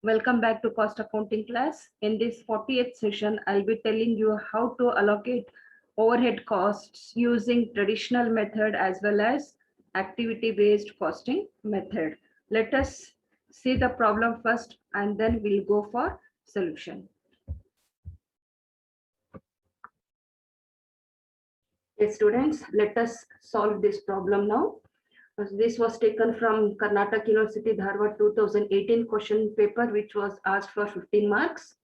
Welcome back to cost accounting class. In this 40th session, I'll be telling you how to allocate overhead costs using traditional method as well as activity-based costing method. Let us see the problem first and then we'll go for solution. Okay, students, let us solve this problem now. This was taken from Karnataka University Dharwad 2018 question paper, which was asked for 15 marks.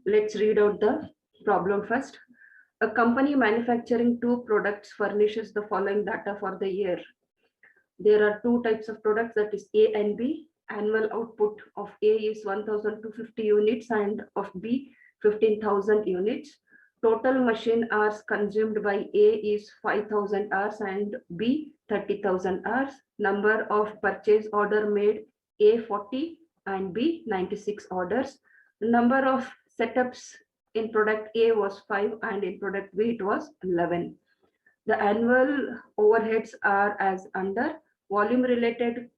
Let's read out the problem first. A company manufacturing two products furnishes the following data for the year. There are two types of products, that is A and B. Annual output of A is 1,250 units and of B 15,000 units. Total machine hours consumed by A is 5,000 hours and B 30,000 hours. Number of purchase order made, A 40 and B 96 orders. Number of setups in product A was 5 and in product B it was 11. The annual overheads are as under. Volume related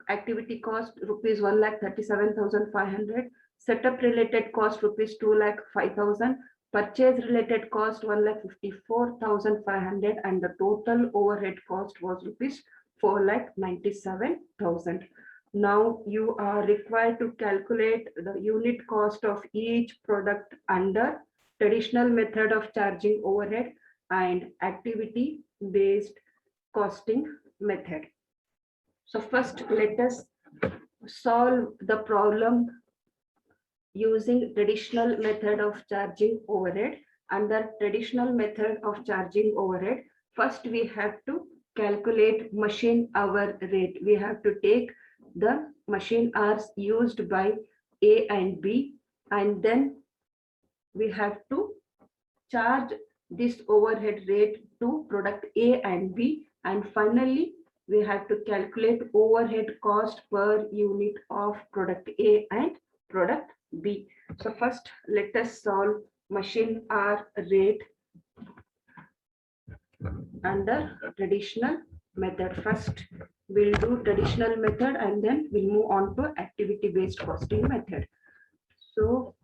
activity cost rupees 1,37,500. Setup related cost rupees 2,05,000. Purchase related cost 1,54,500 and the total overhead cost was rupees 4,97,000. Now you are required to calculate the unit cost of each product under traditional method of charging overhead and activity based costing method. So first let us solve the problem using traditional method of charging overhead. Under traditional method of charging overhead, first we have to calculate machine hour rate. We have to take the machine hours used by A and B, and then we have to charge this overhead rate to product A and B, and finally we have to calculate overhead cost per unit of product A and product B. So first let us solve machine hour rate under traditional method. First we'll do traditional method and then we'll move on to activity based costing method. So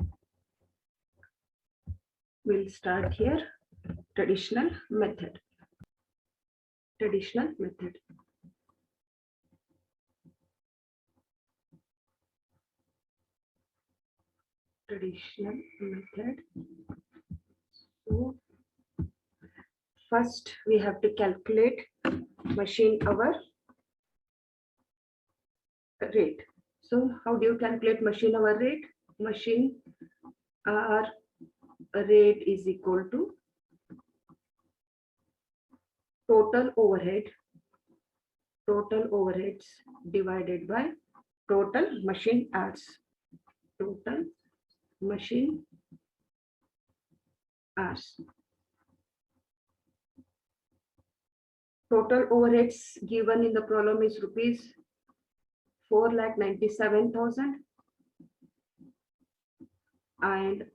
we'll start here. Traditional method. Traditional method. Traditional method. So first we have to calculate machine hour rate. So how do you calculate machine hour rate? Machine hour rate is equal to total overheads divided by total machine hours. Total machine hours. Total overheads given in the problem is rupees 4,97,000 and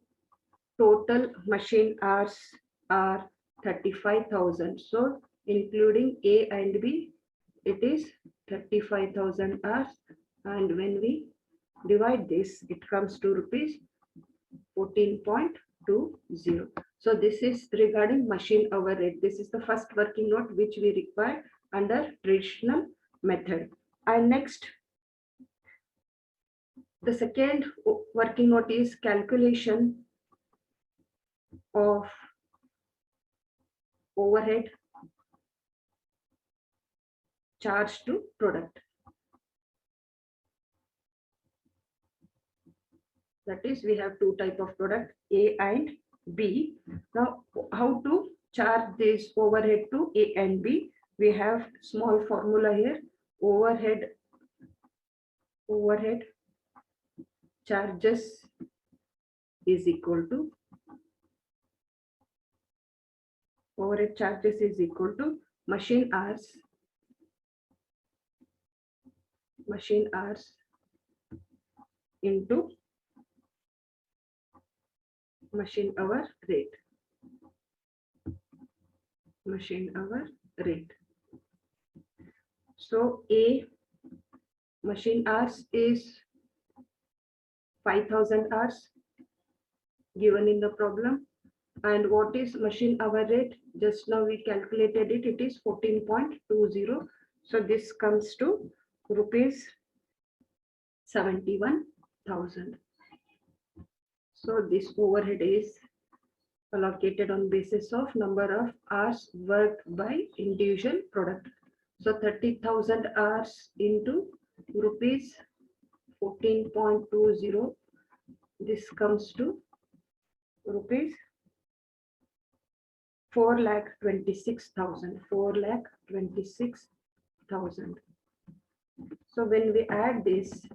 total machine hours are 35,000. So including A and B, it is 35,000 hours, and when we divide this, it comes to rupees 14.20. So this is regarding machine hour rate. This is the first working note which we require under traditional method. And next, the second working note is calculation of overhead charge to product. That is, we have two type of product, A and B. Now how to charge this overhead to A and B? We have small formula here. Overhead charges is equal to machine hours into machine hour rate. So A machine hours is 5,000 hours given in the problem. And what is machine hour rate? Just now we calculated it, it is 14.20. So this comes to rupees 71,000. So this overhead is allocated on basis of number of hours worked by individual product. So 30,000 hours into rupees 14.20. This comes to rupees 4,26,000. 4,26,000. So when we add this,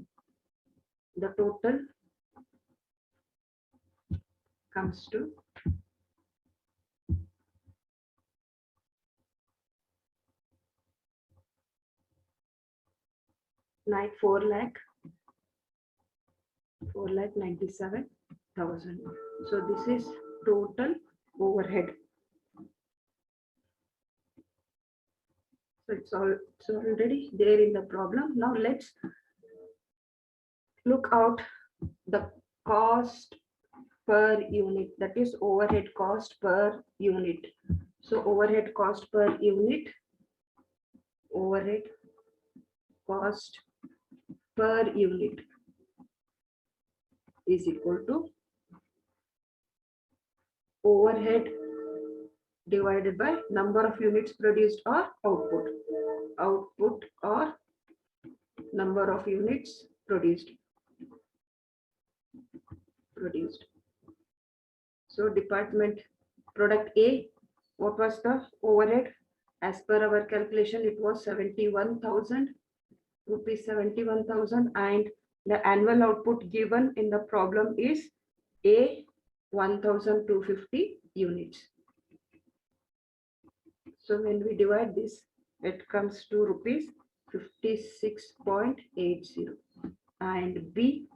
the total comes to 4,97,000. So this is total overhead. So it's already there in the problem. Now let's look out the cost per unit, that is overhead cost per unit. So overhead cost per unit, overhead cost per unit is equal to overhead divided by number of units produced or output. Output or number of units produced. So department product A, what was the overhead? As per our calculation, it was 71,000 rupees, 71,000, and the annual output given in the problem is A 1,250 units. So when we divide this, it comes to rupees 56.80, and B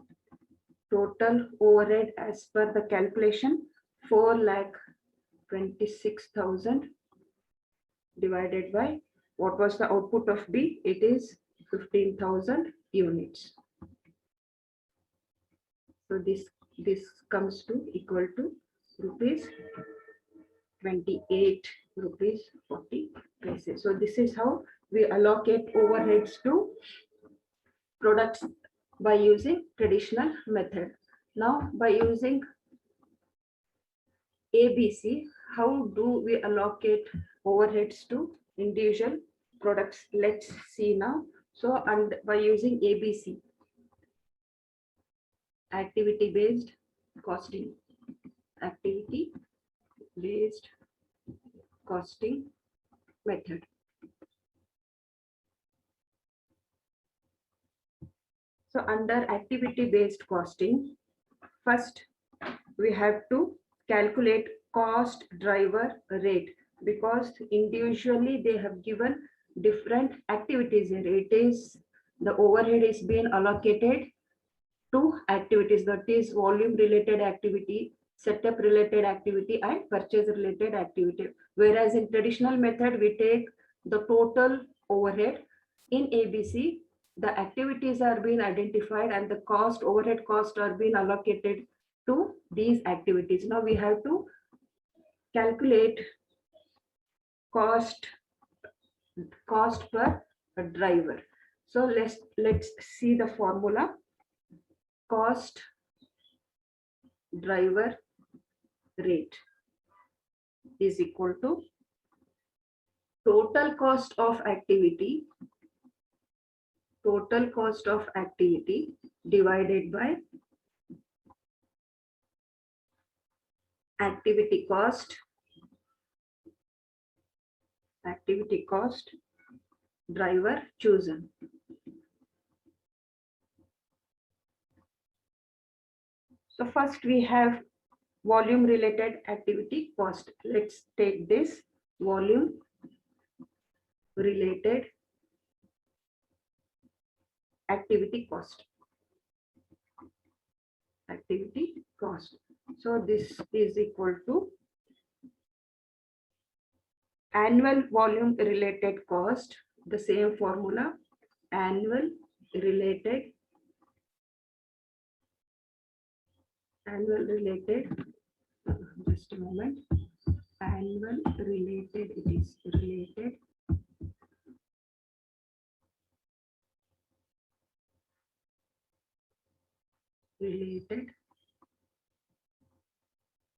total overhead as per the calculation 4,26,000 divided by what was the output of B? It is 15,000 units. So this comes to equal to rupees 28 rupees 40 paise. So this is how we allocate overheads to products by using traditional method. Now by using ABC, how do we allocate overheads to individual products? Let's see now. So, and by using ABC, activity based costing, activity based costing method. So under activity based costing, first we have to calculate cost driver rate, because individually they have given different activities here. It is the overhead is being allocated to activities, that is volume related activity, setup related activity, and purchase related activity. Whereas in traditional method, we take the total overhead. In ABC, the activities are being identified and the cost, overhead cost are being allocated to these activities. Now we have to calculate cost per driver. So let's see the formula. Cost driver rate is equal to total cost of activity divided by activity cost driver chosen. So first we have volume related activity cost. Let's take this volume related activity cost. So this is equal to annual volume related cost, the same formula, annual related annual related, just a moment, annual related, it is related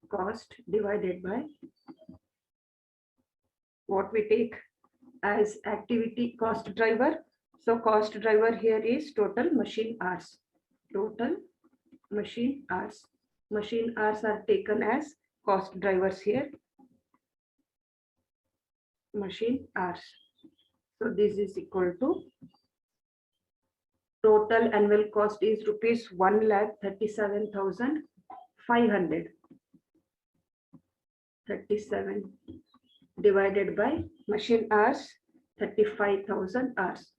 cost divided by what we take as activity cost driver. So cost driver here is total machine hours. Total machine hours. Machine hours are taken as cost drivers here. Machine hours. So this is equal to total annual cost is rupees 1,37,500. 37 divided by machine hours 35,000 hours.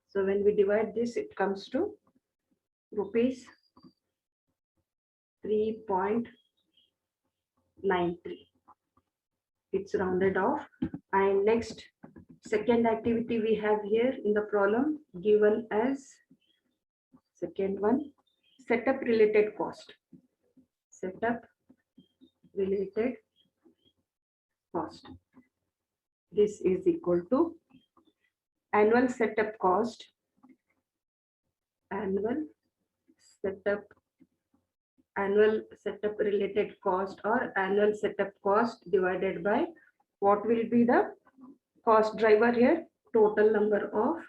So when we divide this, it comes to rupees 3.93. It's rounded off. And next, second activity we have here in the problem given as second one, setup related cost. Setup related cost. This is equal to annual setup cost, annual setup related cost or annual setup cost divided by what will be the cost driver here, total number of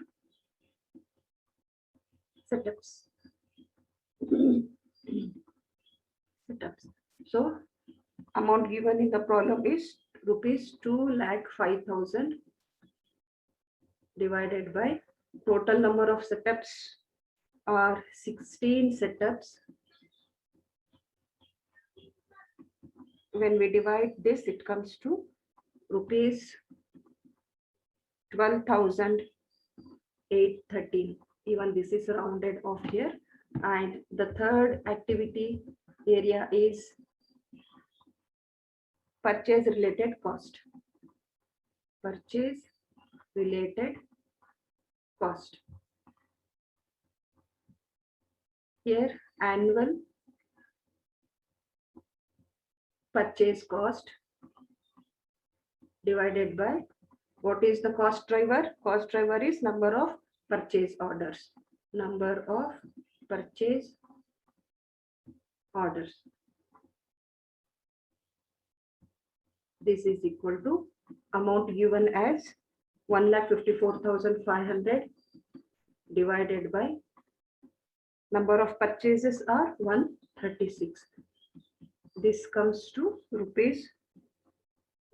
setups. So amount given in the problem is rupees 2,05,000 divided by total number of setups are 16 setups. When we divide this, it comes to rupees 12,813. Even this is rounded off here. And the third activity area is purchase related cost. Purchase related cost. Here annual purchase cost divided by what is the cost driver? Cost driver is number of purchase orders. Number of purchase orders. This is equal to amount given as 1,54,500 divided by number of purchases are 136. This comes to rupees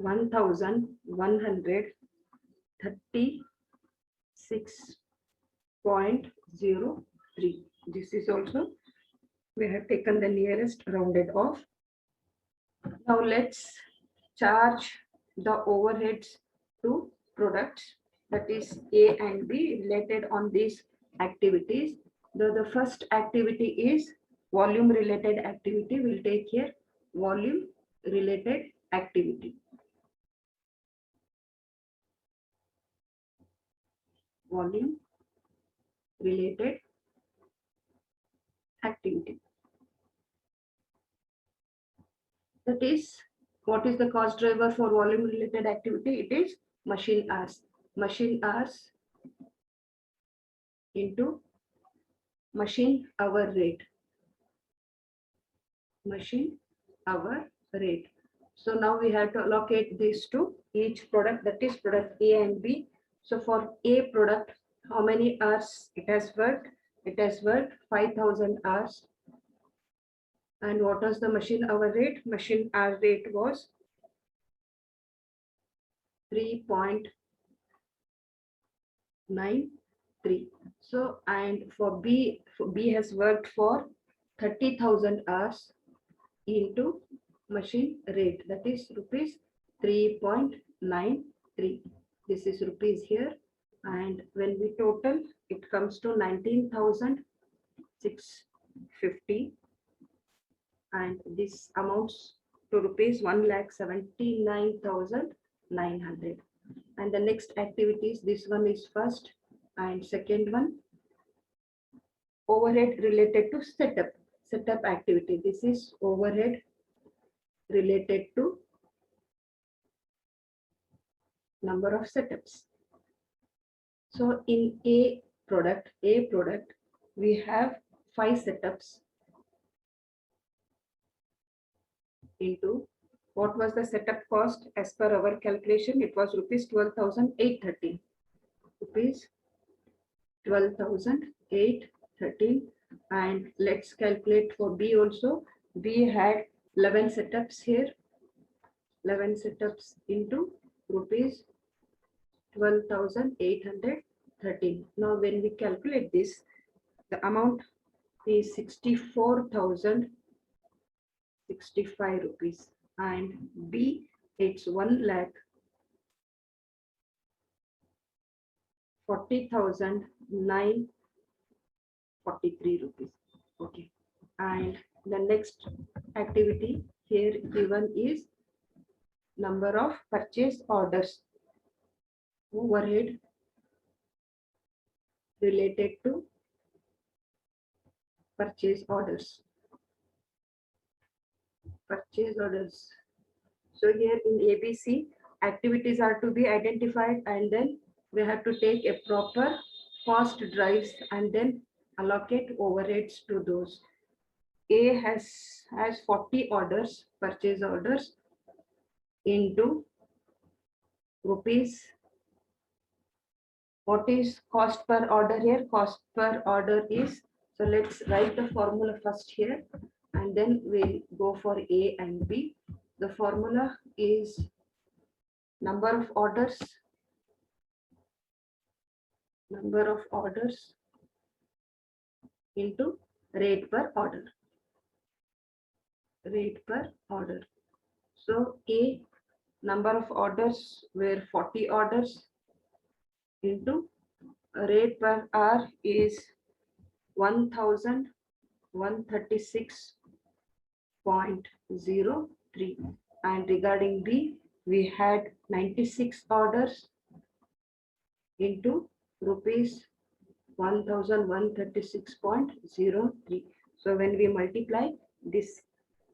1,136.03. This is also, we have taken the nearest rounded off. Now let's charge the overheads to products, that is A and B related on these activities. The first activity is volume related activity. We'll take here volume related activity. Volume related activity. That is, what is the cost driver for volume related activity? It is machine hours. Machine hours into machine hour rate. Machine hour rate. So now we have to allocate these to each product, that is product A and B. So for A product, how many hours it has worked? It has worked 5,000 hours. And what was the machine hour rate? Machine hour rate was 3.93. So, and for B has worked for 30,000 hours into machine rate, that is rupees 3.93. This is rupees here, and when we total, it comes to 19,650, and this amounts to rupees 1,79,900. And the next activities, this one is first, and second one overhead related to setup. setup activity. This is overhead related to number of setups. So in A product, we have 5 setups into what was the setup cost as per our calculation? It was rupees 12,830. Rupees 12,830. And let's calculate for B also. B had 11 setups here. 11 setups into rupees 12,813. Now when we calculate this, the amount is 64,065 rupees, and B, it's 1,40,943 rupees. Okay, and the next activity here given is number of purchase orders, overhead related to purchase orders. Purchase orders. So here in ABC, activities are to be identified, and then we have to take a proper cost drives and then allocate overheads to those. A has 40 orders, purchase orders into rupees. What is cost per order here? Cost per order is, so let's write the formula first here, and then we'll go for A and B. The formula is number of orders into rate per order. So A, number of orders were 40 orders into rate per hour is 1,136.03. And regarding B, we had 96 orders into rupees 1,136.03. So when we multiply, this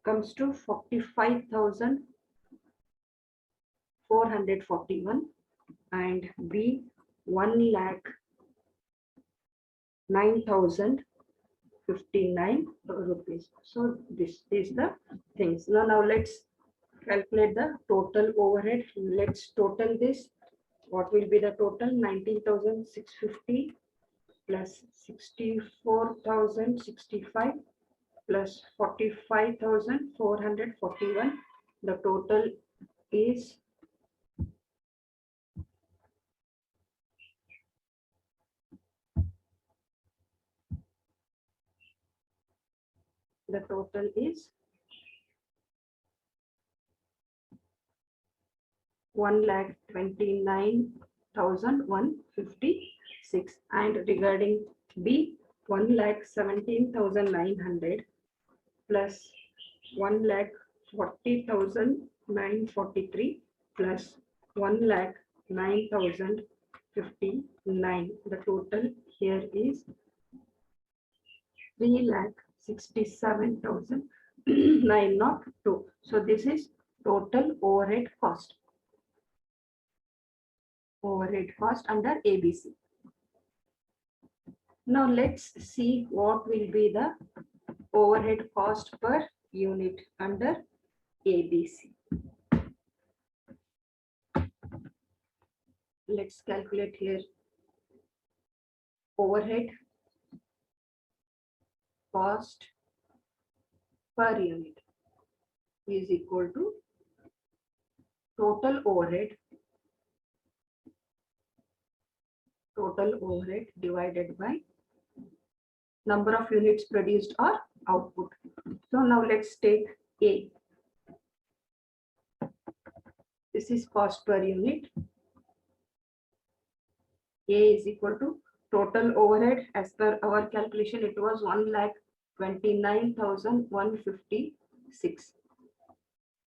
comes to 45,441, and B 1,09,059 rupees. So this is the things. Now let's calculate the total overhead. Let's total this. What will be the total? 19,650 plus 64,065 plus 45,441. The total is 1,29,156. And regarding B, 1,17,900 plus 1,40,943 plus 1,09,059. The total here is 3,67,902. So this is total overhead cost. Overhead cost under ABC. Now let's see what will be the overhead cost per unit under ABC. Let's calculate here. Overhead cost per unit is equal to total overhead divided by number of units produced or output. So now let's take A. This is cost per unit. A is equal to total overhead. As per our calculation, it was 1,29,156.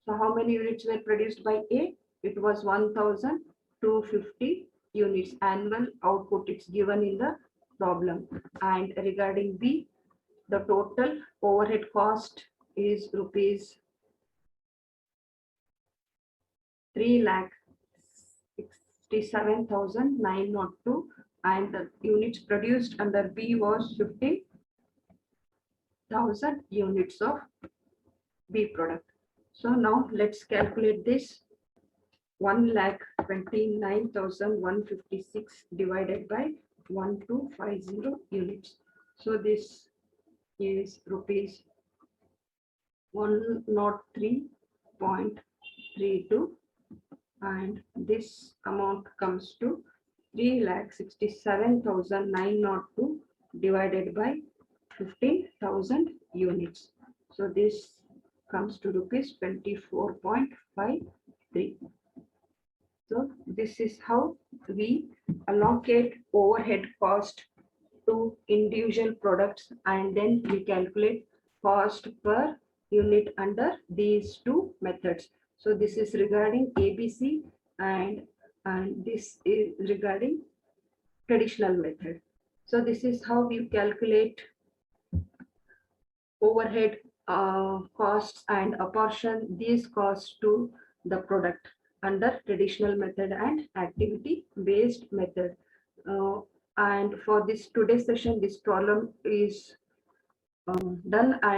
So how many units were produced by A? It was 1,250 units. Annual output, it's given in the problem. And regarding B, the total overhead cost is rupees 3,67,902, and the units produced under B was 50,000 units of B product. So now let's calculate this. 1,29,156 divided by 1250 units. So this is rupees 103.32, and this amount comes to 3,67,902 divided by 15,000 units. So this comes to rupees 24.53. So this is how we allocate overhead cost to individual products, and then we calculate cost per unit under these two methods. So this is regarding ABC, and this is regarding traditional method. So this is how we calculate overhead costs and apportion these costs to the product under traditional method and activity based method. And for this today's session, this problem is done, and